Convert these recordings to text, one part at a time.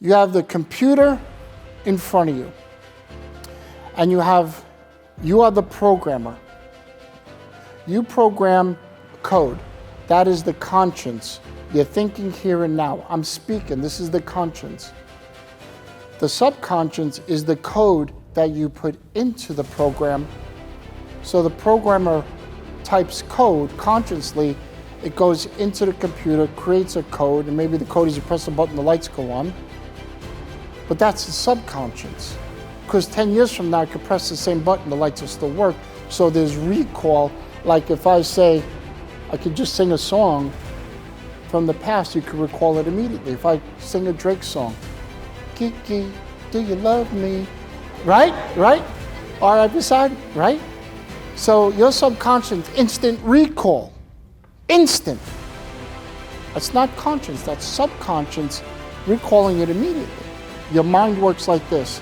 You have the computer in front of you, and you are the programmer. You program code. That is the conscience. You're thinking here and now. I'm speaking. This is the conscience. The subconscious is the code that you put into the program. So the programmer types code consciously. It goes into the computer, creates a code, and maybe the code is you press a button, the lights go on. But that's the subconscious. Because 10 years from now, I could press the same button, the lights will still work. So there's recall. Like if I say, I could just sing a song from the past, you could recall it immediately. If I sing a Drake song, Kiki, do you love me? Right? All right beside, right? So your subconscious, instant recall. Instant. That's not conscious, that's subconscious recalling it immediately. Your mind works like this.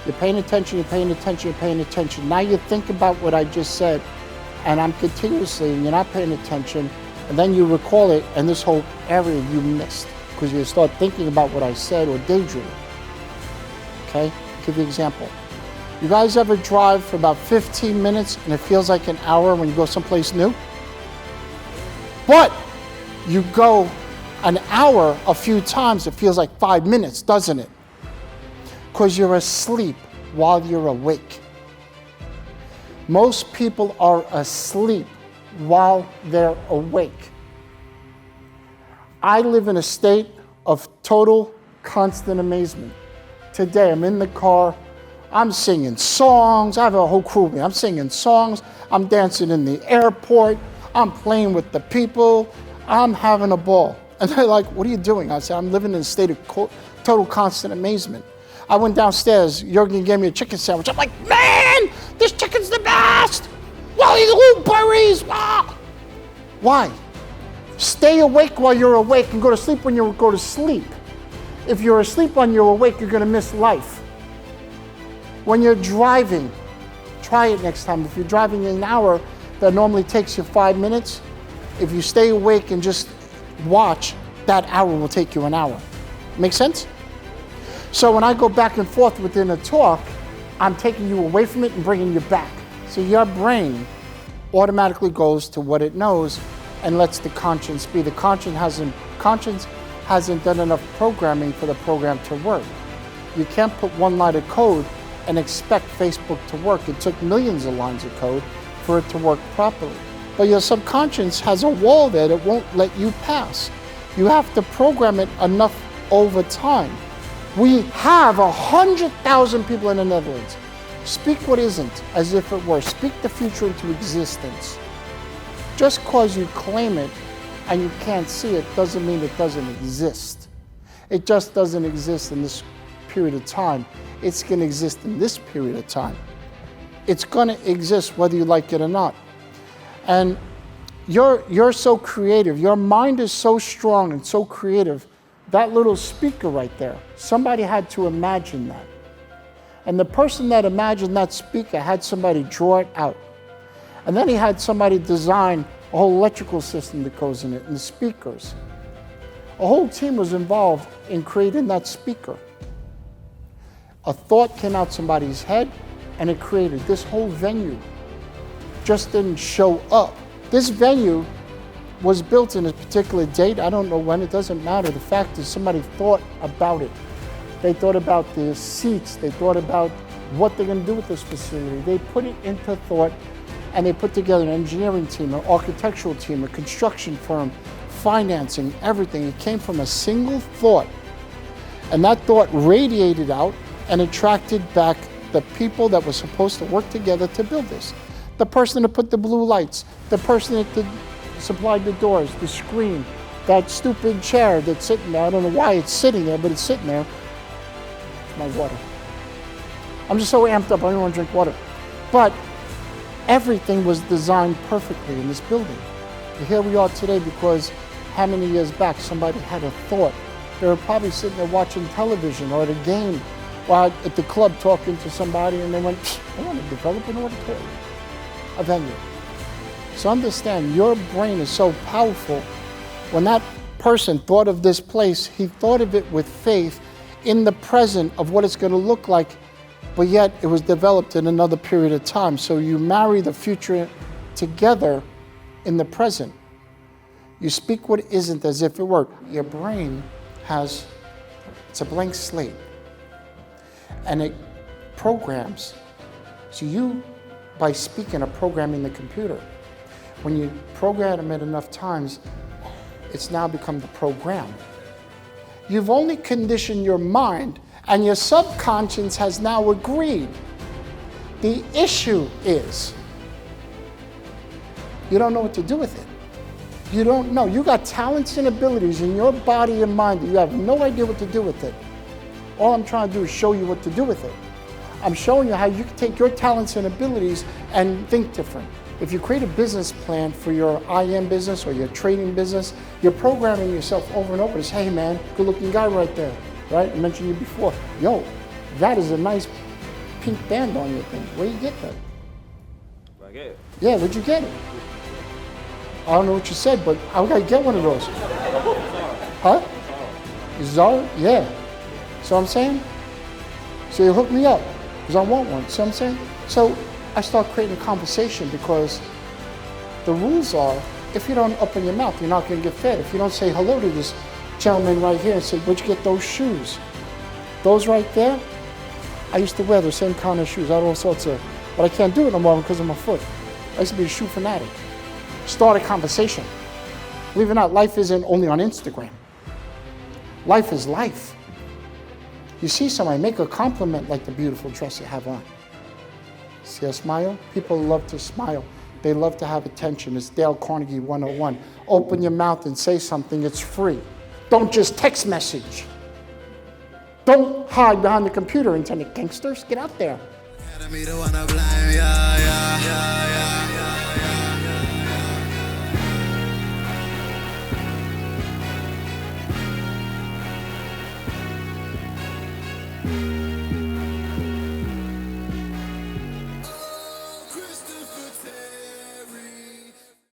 You're paying attention, you're paying attention, you're paying attention. Now you think about what I just said, and I'm continuously, and you're not paying attention, and then you recall it, and this whole area you missed, because you start thinking about what I said or daydreaming. Okay? I'll give you an example. You guys ever drive for about 15 minutes and it feels like an hour when you go someplace new? But you go an hour a few times, it feels like 5 minutes, doesn't it? Because you're asleep while you're awake. Most people are asleep while they're awake. I live in a state of total, constant amazement. Today, I'm in the car, I'm singing songs, I have a whole crew with me. I'm singing songs, I'm dancing in the airport, I'm playing with the people, I'm having a ball. And they're like, what are you doing? I said, I'm living in a state of total, constant amazement. I went downstairs, Jürgen gave me a chicken sandwich. I'm like, man, this chicken's the best! Well, these little berries! Ah! Why? Stay awake while you're awake and go to sleep when you go to sleep. If you're asleep when you're awake, you're gonna miss life. When you're driving, try it next time. If you're driving an hour that normally takes you 5 minutes, if you stay awake and just watch, that hour will take you an hour. Make sense? So when I go back and forth within a talk, I'm taking you away from it and bringing you back. So your brain automatically goes to what it knows and lets the conscience be. The conscience hasn't done enough programming for the program to work. You can't put one line of code and expect Facebook to work. It took millions of lines of code for it to work properly. But your subconscious has a wall there that won't let you pass. You have to program it enough over time. We have 100,000 people in the Netherlands. Speak what isn't as if it were. Speak the future into existence. Just because you claim it and you can't see it doesn't mean it doesn't exist. It just doesn't exist in this period of time. It's going to exist in this period of time. It's going to exist whether you like it or not. And you're so creative. Your mind is so strong and so creative. That little speaker right there, somebody had to imagine that. And the person that imagined that speaker had somebody draw it out. And then he had somebody design a whole electrical system that goes in it and the speakers. A whole team was involved in creating that speaker. A thought came out somebody's head and it created this whole venue. Just didn't show up. This venue was built in a particular date. I don't know when, it doesn't matter. The fact is somebody thought about it. They thought about the seats. They thought about what they're gonna do with this facility. They put it into thought and they put together an engineering team, an architectural team, a construction firm, financing, everything. It came from a single thought. And that thought radiated out and attracted back the people that were supposed to work together to build this. The person that put the blue lights, the person that supplied the doors, the screen, that stupid chair that's sitting there. I don't know why it's sitting there, but it's sitting there. It's my water. I'm just so amped up, I don't want to drink water. But everything was designed perfectly in this building. And here we are today because how many years back somebody had a thought. They were probably sitting there watching television or at a game or at the club talking to somebody and they went, I want to develop an auditorium, a venue. So understand, your brain is so powerful. When that person thought of this place, he thought of it with faith in the present of what it's going to look like, but yet it was developed in another period of time. So you marry the future together in the present. You speak what isn't as if it were. Your brain it's a blank slate, and it programs. So you, by speaking, are programming the computer. When you program it enough times, it's now become the program. You've only conditioned your mind, and your subconscious has now agreed. The issue is, you don't know what to do with it. You don't know. You got talents and abilities in your body and mind that you have no idea what to do with it. All I'm trying to do is show you what to do with it. I'm showing you how you can take your talents and abilities and think different. If you create a business plan for your IM business or your trading business, you're programming yourself over and over to say, hey man, good looking guy right there, right? I mentioned you before. Yo, that is a nice pink band on your thing. Where you get that? I get it. Yeah, where'd you get it? I don't know what you said, but I gotta get one of those. Huh? Zara? Yeah. So I'm saying? So you hook me up, because I want one. So I'm saying? So I start creating conversation, because the rules are, if you don't open your mouth, you're not gonna get fed. If you don't say hello to this gentleman right here and say, where'd you get those shoes? Those right there, I used to wear the same kind of shoes. I had all sorts of, but I can't do it no more because of my foot. I used to be a shoe fanatic. Start a conversation. Believe it or not, life isn't only on Instagram. Life is life. You see somebody, make a compliment like the beautiful dress you have on. See a smile? People love to smile. They love to have attention. It's Dale Carnegie 101. Open your mouth and say something, it's free. Don't just text message. Don't hide behind the computer, internet gangsters. Get out there.